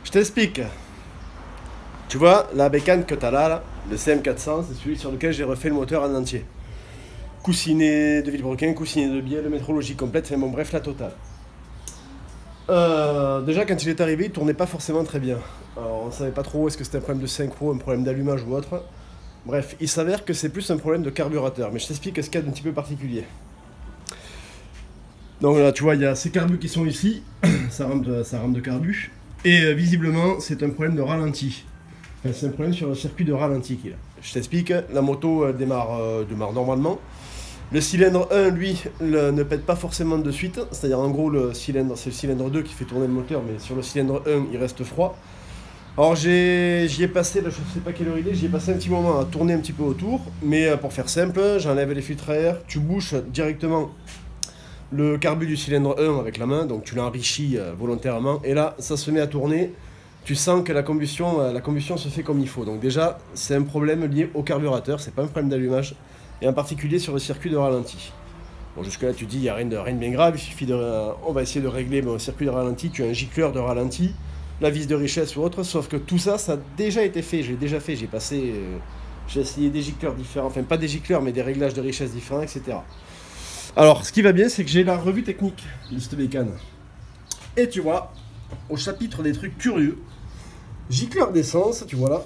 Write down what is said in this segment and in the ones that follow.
Je t'explique. Tu vois, la bécane que t'as là, le CM400, c'est celui sur lequel j'ai refait le moteur en entier. Coussinet de Villebrequin, coussinet de bielle, métrologie complète, enfin bon, bref, la totale. Déjà, quand il est arrivé, il tournait pas forcément très bien. Alors, on savait pas trop est-ce que c'était un problème de synchro, un problème d'allumage ou autre. Bref, il s'avère que c'est plus un problème de carburateur. Mais je t'explique ce qu'il y a d'un petit peu particulier. Donc là, tu vois, il y a ces carbus qui sont ici. Ça rame de carbu. Et visiblement, c'est un problème de ralenti. Enfin, c'est un problème sur le circuit de ralenti qu'il a. Je t'explique, la moto démarre normalement. Le cylindre 1, lui, ne pète pas forcément de suite. C'est-à-dire, en gros, c'est le cylindre 2 qui fait tourner le moteur, mais sur le cylindre 1, il reste froid. Alors, j'y ai passé, là, je sais pas quelle heure il est, j'y ai passé un petit moment à tourner un petit peu autour. Mais pour faire simple, j'enlève les filtres à air, tu bouches directement le carbu du cylindre 1 avec la main, donc tu l'enrichis volontairement. Et là, ça se met à tourner. Tu sens que la combustion se fait comme il faut. Donc déjà, c'est un problème lié au carburateur, c'est pas un problème d'allumage. Et en particulier sur le circuit de ralenti. Bon, jusque-là, tu dis, il n'y a rien de bien grave, il suffit on va essayer de régler le circuit de ralenti, tu as un gicleur de ralenti, la vis de richesse ou autre, sauf que tout ça, ça a déjà été fait, j'ai déjà fait, j'ai essayé des gicleurs différents, enfin pas des gicleurs, mais des réglages de richesse différents, etc. Alors, ce qui va bien, c'est que j'ai la revue technique de cette bécane. Et tu vois, au chapitre des trucs curieux, gicleur d'essence, tu vois là,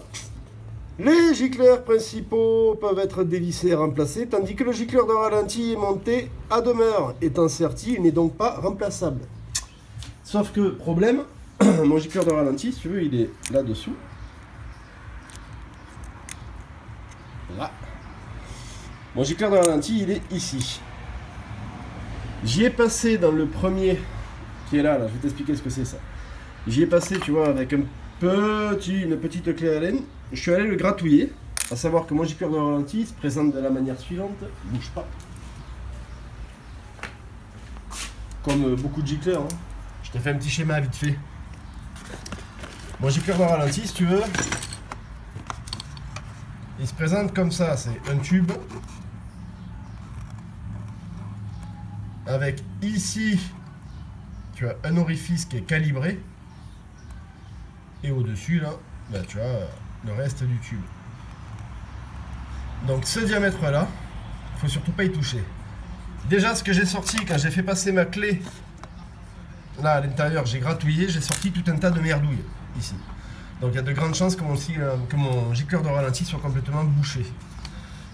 les gicleurs principaux peuvent être dévissés et remplacés, tandis que le gicleur de ralenti est monté à demeure. Étant serti, il n'est donc pas remplaçable. Sauf que, problème, mon gicleur de ralenti, si tu veux, il est là-dessous. Là. Mon gicleur de ralenti, il est ici. J'y ai passé dans le premier, qui est là, je vais t'expliquer ce que c'est ça. J'y ai passé, tu vois, avec une petite clé Allen. Je suis allé le gratouiller, à savoir que mon gicleur de ralenti se présente de la manière suivante, bouge pas. Comme beaucoup de gicleurs, hein. Je te fais un petit schéma vite fait. Mon gicleur de ralenti, si tu veux, il se présente comme ça, c'est un tube. Avec ici, tu as un orifice qui est calibré. Et au-dessus, là, bah, tu as le reste du tube. Donc ce diamètre-là, il ne faut surtout pas y toucher. Déjà, ce que j'ai sorti, quand j'ai fait passer ma clé, là, à l'intérieur, j'ai gratouillé, j'ai sorti tout un tas de merdouilles, ici. Donc il y a de grandes chances que mon gicleur de ralenti soit complètement bouché.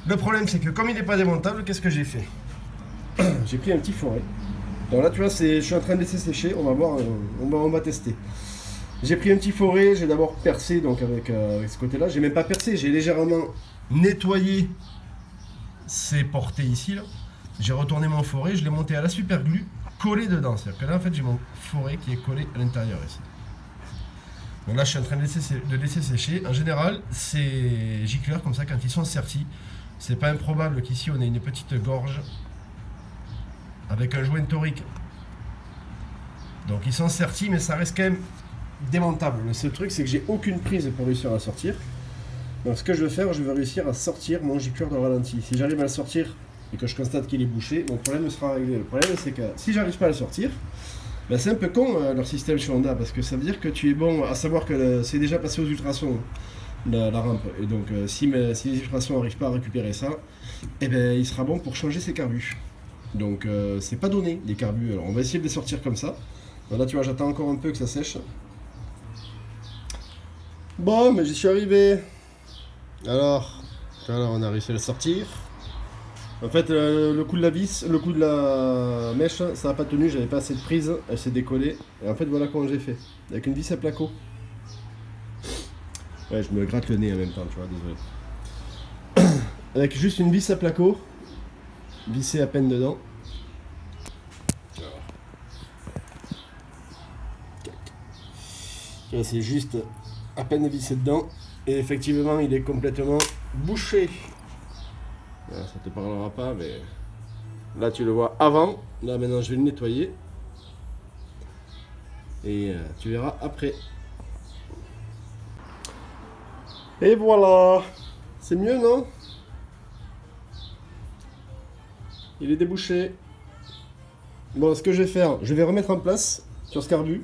Le problème, c'est que comme il n'est pas démontable, qu'est-ce que j'ai fait? J'ai pris un petit foret. Donc là, tu vois, je suis en train de laisser sécher, on va voir, on va tester. J'ai pris un petit foret, j'ai d'abord percé donc avec ce côté-là. J'ai même pas percé, j'ai légèrement nettoyé ces portées ici. J'ai retourné mon foret, je l'ai monté à la super glue, collé dedans. C'est-à-dire que là, en fait, j'ai mon foret qui est collé à l'intérieur ici. Donc là, je suis en train de laisser sécher. En général, ces gicleurs comme ça, quand ils sont sertis, c'est pas improbable qu'ici on ait une petite gorge avec un joint torique. Donc ils sont sertis, mais ça reste quand même démontable. Le seul truc, c'est que j'ai aucune prise pour réussir à sortir. Donc ce que je vais faire, je vais réussir à sortir mon gicleur de ralenti. Si j'arrive à le sortir et que je constate qu'il est bouché, mon problème sera réglé. Le problème, c'est que si j'arrive pas à le sortir, ben c'est un peu con leur système chez Honda, parce que ça veut dire que tu es bon, à savoir que c'est déjà passé aux ultrasons, la rampe. Et donc si les ultrasons n'arrivent pas à récupérer ça, eh ben, il sera bon pour changer ses carbus. Donc c'est pas donné les carbus. Alors on va essayer de les sortir comme ça. Donc, là tu vois, j'attends encore un peu que ça sèche. Bon, mais j'y suis arrivé. Alors, on a réussi à le sortir. En fait, le coup de la vis, le coup de la mèche, ça n'a pas tenu, j'avais pas assez de prise, elle s'est décollée. Et en fait, voilà comment j'ai fait. Avec une vis à placo. Ouais, je me gratte le nez en même temps, tu vois, désolé. Avec juste une vis à placo, vissée à peine dedans. C'est juste à peine vissé dedans. Et effectivement, il est complètement bouché. Ça te parlera pas, mais là tu le vois avant. Là maintenant, je vais le nettoyer. Et tu verras après. Et voilà. C'est mieux, non? Il est débouché. Bon, ce que je vais faire, je vais remettre en place sur ce carbu.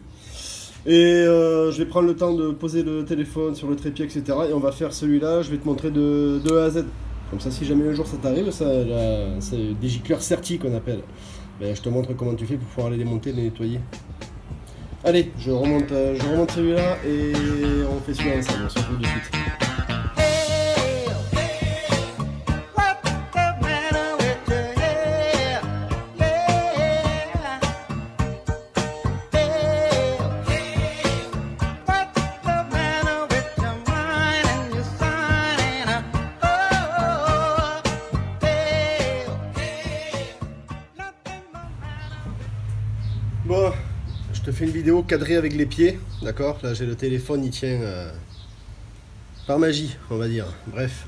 Et je vais prendre le temps de poser le téléphone sur le trépied, etc. Et on va faire celui-là, je vais te montrer de A à Z. Comme ça, si jamais un jour ça t'arrive, c'est des gicleurs certis qu'on appelle. Ben, je te montre comment tu fais pour pouvoir les démonter, les nettoyer. Allez, je remonte celui-là et on fait celui-là ensemble, on se retrouve de suite. Bon, je te fais une vidéo cadrée avec les pieds, d'accord? Là j'ai le téléphone, il tient par magie, on va dire. Bref.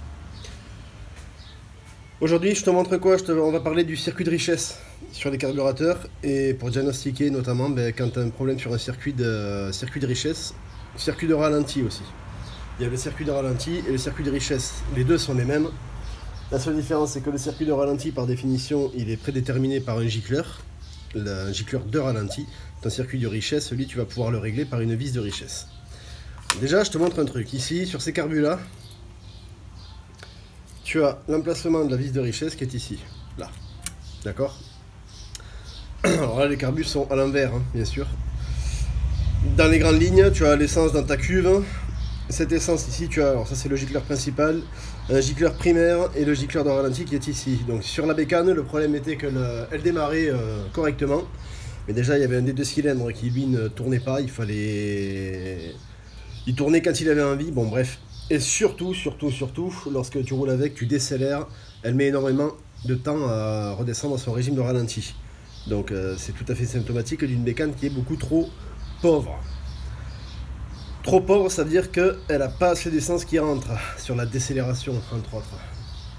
Aujourd'hui, je te montre quoi? On va parler du circuit de richesse sur les carburateurs et pour diagnostiquer notamment quand tu as un problème sur un circuit de richesse, circuit de ralenti aussi. Il y a le circuit de ralenti et le circuit de richesse. Les deux sont les mêmes. La seule différence, c'est que le circuit de ralenti, par définition, il est prédéterminé par un gicleur. Un gicleur de ralenti. Ton circuit de richesse, lui, tu vas pouvoir le régler par une vis de richesse. Déjà, je te montre un truc. Ici, sur ces carbus-là, tu as l'emplacement de la vis de richesse qui est ici. Là. D'accord? Alors là, les carbus sont à l'envers, hein, bien sûr. Dans les grandes lignes, tu as l'essence dans ta cuve. Cette essence ici, tu as, alors ça c'est le gicleur principal, un gicleur primaire et le gicleur de ralenti qui est ici. Donc sur la bécane, le problème était qu'elle démarrait correctement. Mais déjà, il y avait un des deux cylindres qui lui ne tournait pas, il tournait quand il avait envie, bon bref. Et surtout, lorsque tu roules avec, tu décélères, elle met énormément de temps à redescendre à son régime de ralenti. Donc c'est tout à fait symptomatique d'une bécane qui est beaucoup trop pauvre. Trop pauvre, ça veut dire qu'elle n'a pas assez d'essence qui rentre sur la décélération, entre autres.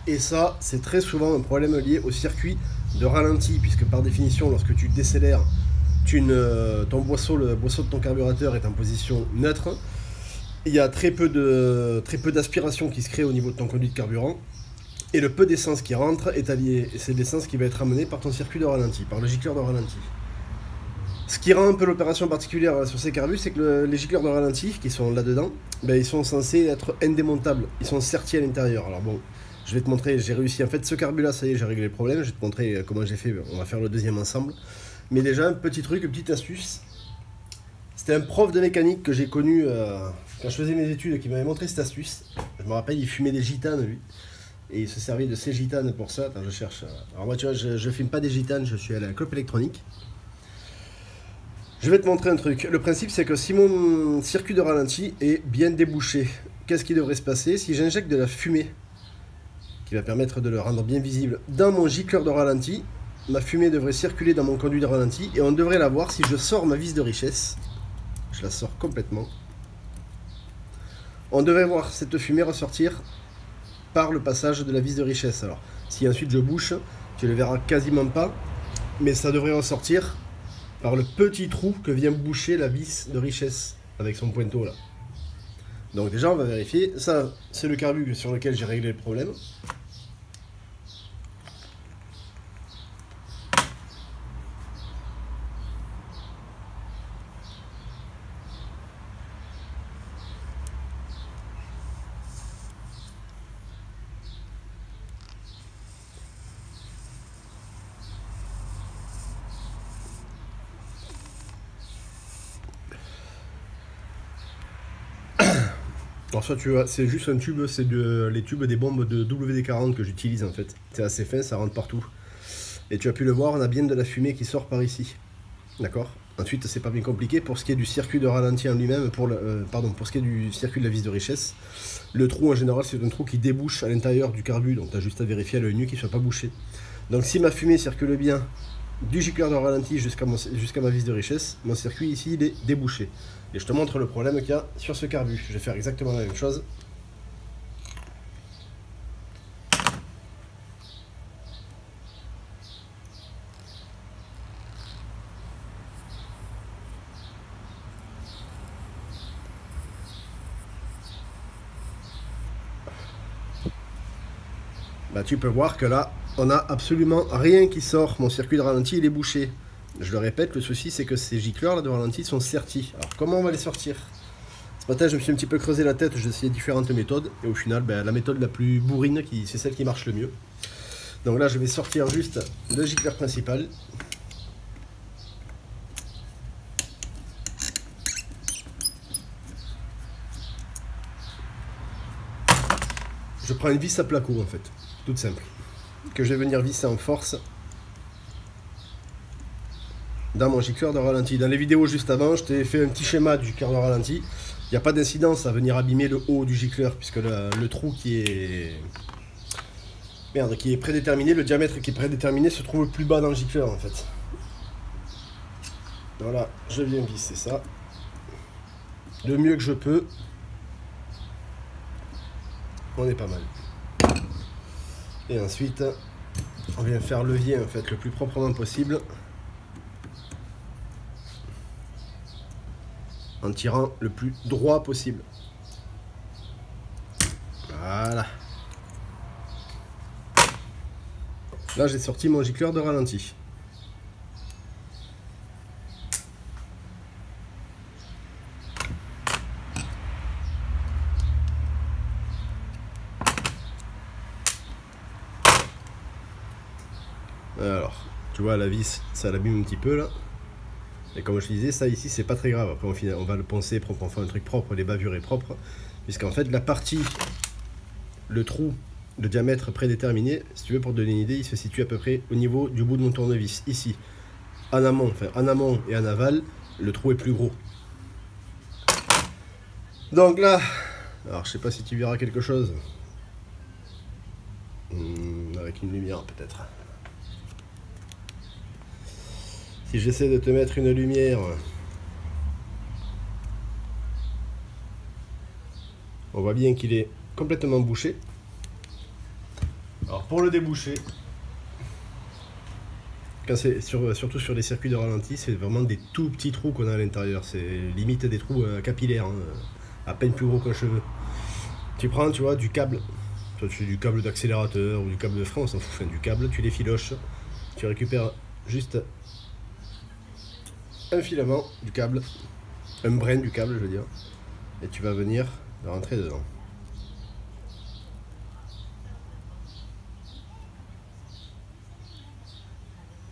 Et ça, c'est très souvent un problème lié au circuit de ralenti, puisque par définition, lorsque tu décélères, ton boisseau, le boisseau de ton carburateur est en position neutre. Il y a très peu d'aspiration qui se crée au niveau de ton conduit de carburant. Et le peu d'essence qui rentre est allié, et c'est de l'essence qui va être amenée par ton circuit de ralenti, par le gicleur de ralenti. Ce qui rend un peu l'opération particulière sur ces carbus, c'est que les gicleurs de ralenti qui sont là-dedans, ils sont censés être indémontables, ils sont sertis à l'intérieur. Alors bon, je vais te montrer, j'ai réussi, en fait ce carbus-là, ça y est, j'ai réglé le problème, je vais te montrer comment j'ai fait, on va faire le deuxième ensemble. Mais déjà, un petit truc, une petite astuce, c'était un prof de mécanique que j'ai connu quand je faisais mes études qui m'avait montré cette astuce. Je me rappelle, il fumait des gitanes lui, et il se servait de ces gitanes pour ça. Attends, je cherche. Alors moi tu vois, je fume pas des gitanes, je suis à la clope électronique. Je vais te montrer un truc. Le principe, c'est que si mon circuit de ralenti est bien débouché, qu'est-ce qui devrait se passer si j'injecte de la fumée, qui va permettre de le rendre bien visible, dans mon gicleur de ralenti, ma fumée devrait circuler dans mon conduit de ralenti, et on devrait la voir si je sors ma vis de richesse. Je la sors complètement. On devrait voir cette fumée ressortir par le passage de la vis de richesse. Alors, si ensuite je bouche, tu le verras quasiment pas, mais ça devrait ressortir par le petit trou que vient boucher la vis de richesse avec son pointeau là. Donc déjà on va vérifier, ça c'est le carbu sur lequel j'ai réglé le problème. Alors ça tu vois, c'est juste un tube, c'est les tubes des bombes de WD-40 que j'utilise en fait. C'est assez fin, ça rentre partout. Et tu as pu le voir, on a bien de la fumée qui sort par ici. D'accord? Ensuite c'est pas bien compliqué pour ce qui est du circuit de ralenti en lui-même, pour ce qui est du circuit de la vis de richesse. Le trou en général c'est un trou qui débouche à l'intérieur du carbu, donc tu as juste à vérifier à l'œil nu qu'il ne soit pas bouché. Donc si ma fumée circule bien du gicleur de ralenti jusqu'à ma vis de richesse, mon circuit ici il est débouché. Et je te montre le problème qu'il y a sur ce carbu. Je vais faire exactement la même chose. Tu peux voir que là, on n'a absolument rien qui sort. Mon circuit de ralenti, il est bouché. Je le répète, le souci c'est que ces gicleurs là de ralenti sont sertis. Alors comment on va les sortir? Ce matin je me suis un petit peu creusé la tête, j'ai essayé différentes méthodes et au final la méthode la plus bourrine, c'est celle qui marche le mieux. Donc là je vais sortir juste le gicleur principal. Je prends une vis à placo en fait, toute simple, que je vais venir visser en force dans mon gicleur de ralenti. Dans les vidéos juste avant, je t'ai fait un petit schéma du gicleur de ralenti. Il n'y a pas d'incidence à venir abîmer le haut du gicleur, puisque le trou qui est prédéterminé, le diamètre qui est prédéterminé se trouve plus bas dans le gicleur en fait. Voilà, je viens visser ça le mieux que je peux. On est pas mal. Et ensuite, on vient faire levier en fait le plus proprement possible, en tirant le plus droit possible. Voilà. Là, j'ai sorti mon gicleur de ralenti. Alors, tu vois, la vis, ça l'abîme un petit peu là. Et comme je te disais, ça ici, c'est pas très grave. Après, on va le poncer pour qu'on fasse un truc propre, les bavures propres. Puisqu'en fait, la partie, le trou, le diamètre prédéterminé, si tu veux, pour te donner une idée, il se situe à peu près au niveau du bout de mon tournevis. Ici, en amont, enfin en amont et en aval, le trou est plus gros. Donc là, alors je sais pas si tu verras quelque chose. Avec une lumière peut-être. Si j'essaie de te mettre une lumière, on voit bien qu'il est complètement bouché. Alors pour le déboucher, surtout sur les circuits de ralenti, c'est vraiment des tout petits trous qu'on a à l'intérieur. C'est limite des trous capillaires, hein, à peine plus gros qu'un cheveu. Tu prends, tu vois, du câble, du câble d'accélérateur ou du câble de frein, on s'en fout, du câble, tu les filoches, tu récupères juste un filament du câble, un brin du câble je veux dire, et tu vas venir rentrer dedans.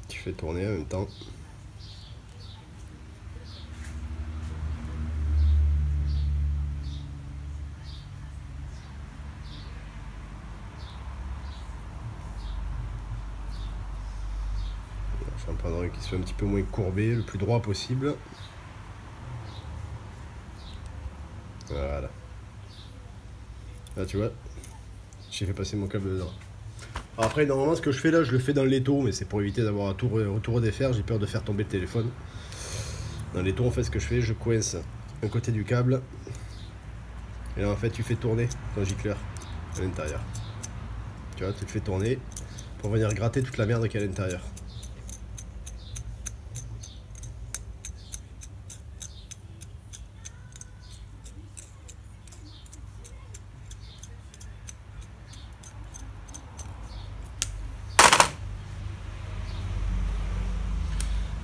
Tu fais tourner en même temps. Je vais en prendre un qui soit un petit peu moins courbé, le plus droit possible. Voilà. Là tu vois, j'ai fait passer mon câble dedans. Après normalement ce que je fais là, je le fais dans l'étau, mais c'est pour éviter d'avoir un retour des fers, j'ai peur de faire tomber le téléphone. Dans l'étau en fait ce que je fais, je coince un côté du câble. Et là en fait tu fais tourner ton gicleur à l'intérieur. Tu vois, tu le fais tourner pour venir gratter toute la merde qu'il y a à l'intérieur.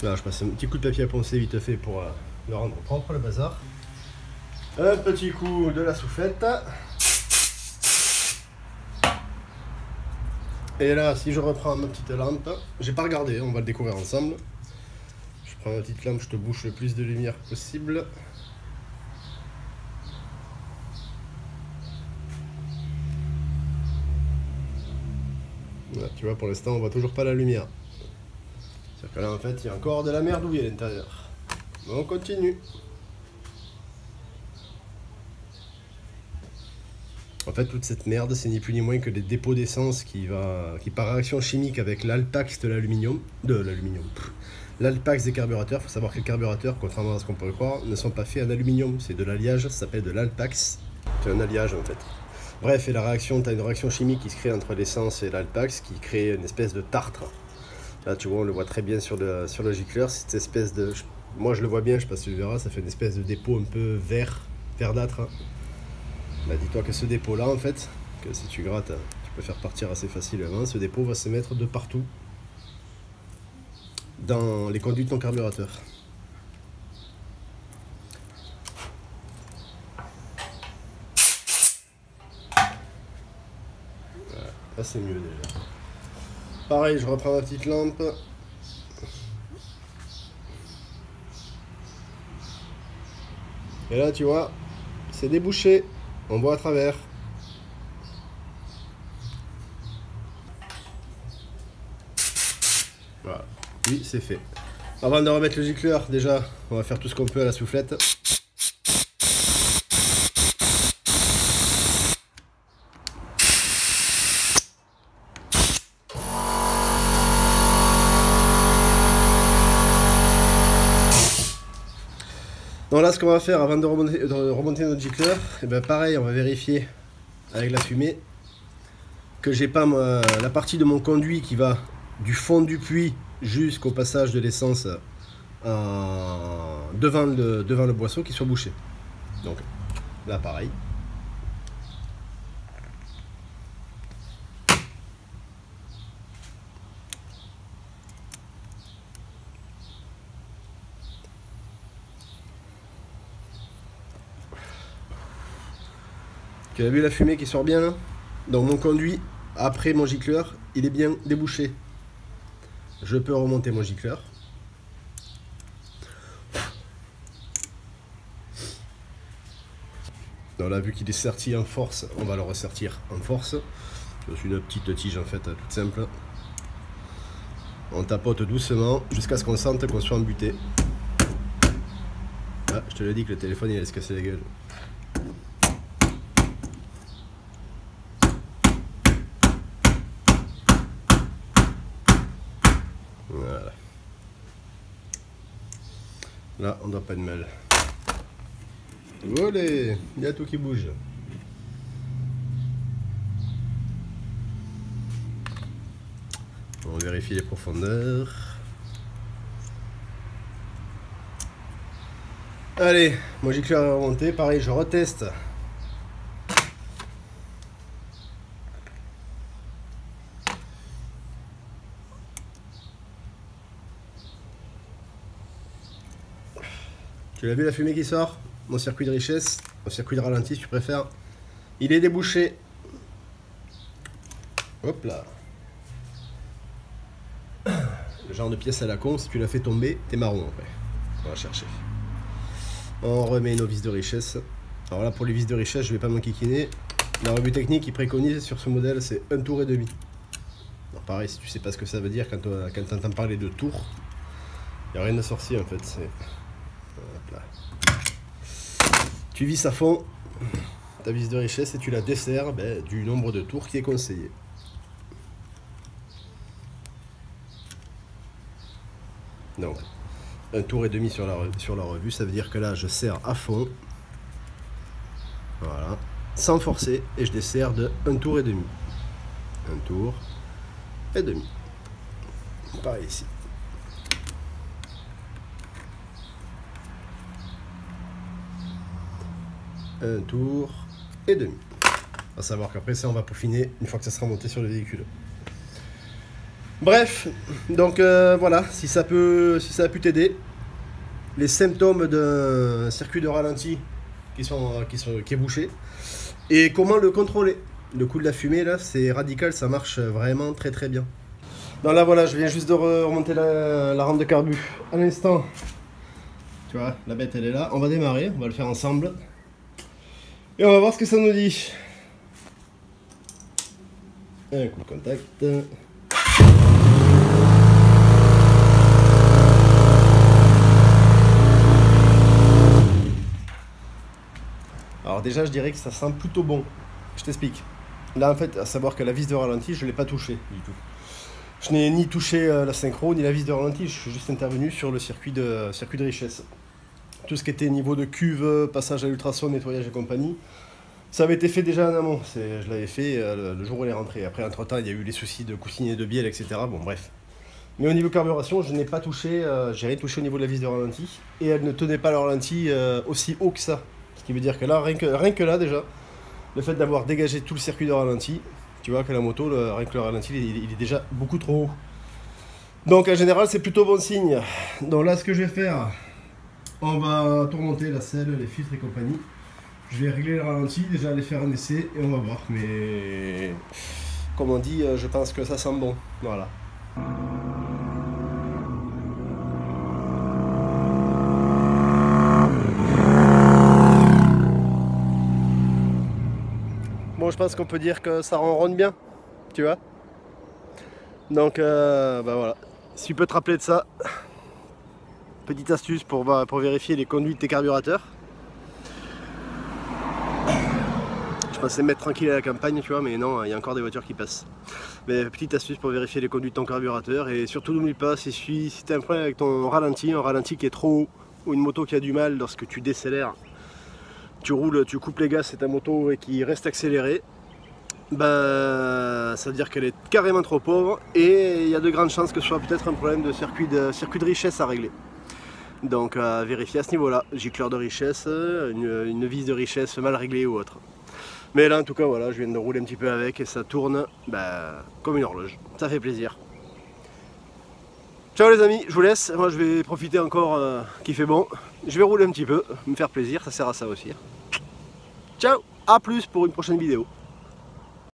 Là, je passe un petit coup de papier à poncer vite fait pour le rendre propre, le bazar. Un petit coup de la soufflette. Et là, si je reprends ma petite lampe, j'ai pas regardé, on va le découvrir ensemble. Je prends ma petite lampe, je te bouche le plus de lumière possible. Là, tu vois, pour l'instant, on voit toujours pas la lumière. C'est-à-dire que là, en fait, il y a encore de la merdouille à l'intérieur. Mais on continue. En fait, toute cette merde, c'est ni plus ni moins que des dépôts d'essence qui par réaction chimique avec l'alpax de l'alpax des carburateurs. Il faut savoir que les carburateurs, contrairement à ce qu'on pourrait croire, ne sont pas faits en aluminium. C'est de l'alliage, ça s'appelle de l'alpax. C'est un alliage en fait. Bref, et la réaction, tu as une réaction chimique qui se crée entre l'essence et l'alpax qui crée une espèce de tartre. Là, tu vois, on le voit très bien sur le gicleur. Cette espèce de... Moi, je le vois bien, je sais pas si tu le verras, ça fait une espèce de dépôt un peu verdâtre. Bah, dis-toi que ce dépôt-là, en fait, que si tu grattes, tu peux faire partir assez facilement. Ce dépôt va se mettre de partout dans les conduits de ton carburateur. Voilà. Là c'est mieux déjà. Pareil, je reprends ma petite lampe. Et là tu vois, c'est débouché, on voit à travers. Voilà, oui c'est fait. Avant de remettre le gicleur, déjà, on va faire tout ce qu'on peut à la soufflette. Donc là, ce qu'on va faire avant de remonter notre gicleur, et bien pareil, on va vérifier avec la fumée que j'ai pas la partie de mon conduit qui va du fond du puits jusqu'au passage de l'essence devant le boisseau qui soit bouché. Donc là, pareil. Tu as vu la fumée qui sort bien là? Donc mon conduit, après mon gicleur, il est bien débouché. Je peux remonter mon gicleur. Donc là, vu qu'il est serti en force, on va le ressertir en force. C'est une petite tige en fait, toute simple. On tapote doucement jusqu'à ce qu'on sente qu'on soit embuté. Ah, je te l'ai dit que le téléphone il allait se casser la gueule. Voilà. Là, on doit pas de mal. Olé, il y a tout qui bouge. On vérifie les profondeurs. Allez, mon gicleur est remonté. Pareil, je reteste. Tu l'as vu la fumée qui sort? Mon circuit de richesse, mon circuit de ralenti si tu préfères. Il est débouché. Hop là. Le genre de pièce à la con, si tu la fais tomber, t'es marron après. On va chercher. On remet nos vis de richesse. Alors là, pour les vis de richesse, je vais pas m'enquiquiner. La revue technique, il préconise sur ce modèle, c'est 1 tour et demi. Alors pareil, si tu sais pas ce que ça veut dire quand tu entends parler de tour, il n'y a rien de sorcier en fait. Hop là. Tu vis à fond ta vis de richesse et tu la desserres du nombre de tours qui est conseillé. Donc, 1 tour et demi sur la revue, ça veut dire que là je serre à fond. Voilà, sans forcer, et je desserre de 1 tour et demi. 1 tour et demi. Pareil ici. Un tour et demi. À savoir qu'après ça on va peaufiner une fois que ça sera monté sur le véhicule. Bref, donc voilà, si ça a pu t'aider, les symptômes d'un circuit de ralenti qui est bouché, et comment le contrôler. Le coup de la fumée là, c'est radical, ça marche vraiment très très bien. Donc là voilà, je viens juste de remonter la rampe de carbu à l'instant. Tu vois, la bête elle est là, on va démarrer, on va le faire ensemble. Et on va voir ce que ça nous dit. Un coup de contact. Alors déjà je dirais que ça sent plutôt bon. Je t'explique. Là en fait, à savoir que la vis de ralenti, je ne l'ai pas touché du tout. Je n'ai ni touché la synchro ni la vis de ralenti, je suis juste intervenu sur le circuit de richesse. Tout ce qui était niveau de cuve, passage à l'ultrason, nettoyage et compagnie, ça avait été fait déjà en amont. Je l'avais fait le jour où elle est rentrée. Après, entre temps, il y a eu les soucis de coussinet de bielle, etc. Bon, bref. Mais au niveau carburation, je n'ai pas touché, j'ai rien touché au niveau de la vis de ralenti. Et elle ne tenait pas le ralenti aussi haut que ça. Ce qui veut dire que là, rien que là déjà, le fait d'avoir dégagé tout le circuit de ralenti, tu vois que la moto, rien que le ralenti, il est déjà beaucoup trop haut. Donc en général c'est plutôt bon signe. Donc là ce que je vais faire, on va tout remonter la selle, les filtres et compagnie. Je vais régler le ralenti, déjà aller faire un essai et on va voir. Mais comme on dit, je pense que ça sent bon. Voilà. Bon, je pense qu'on peut dire que ça ronronne bien, tu vois. Donc bah voilà, si tu peux te rappeler de ça, petite astuce pour vérifier les conduits de tes carburateurs. Je pensais me mettre tranquille à la campagne, tu vois, mais non, il y a encore des voitures qui passent. Mais petite astuce pour vérifier les conduits de ton carburateur. Et surtout n'oublie pas, si tu as un problème avec ton ralenti, un ralenti qui est trop haut, ou une moto qui a du mal lorsque tu décélères, tu roules, tu coupes les gaz, c'est ta moto et qui reste accélérée, ben, ça veut dire qu'elle est carrément trop pauvre et il y a de grandes chances que ce soit peut-être un problème de circuit de richesse à régler. Donc à vérifier à ce niveau-là, gicleur de richesse, une vis de richesse mal réglée ou autre. Mais là en tout cas voilà, je viens de rouler un petit peu avec et ça tourne comme une horloge, ça fait plaisir. Ciao les amis, je vous laisse, moi je vais profiter encore qu'il fait bon. Je vais rouler un petit peu, me faire plaisir, ça sert à ça aussi. Ciao, à plus pour une prochaine vidéo.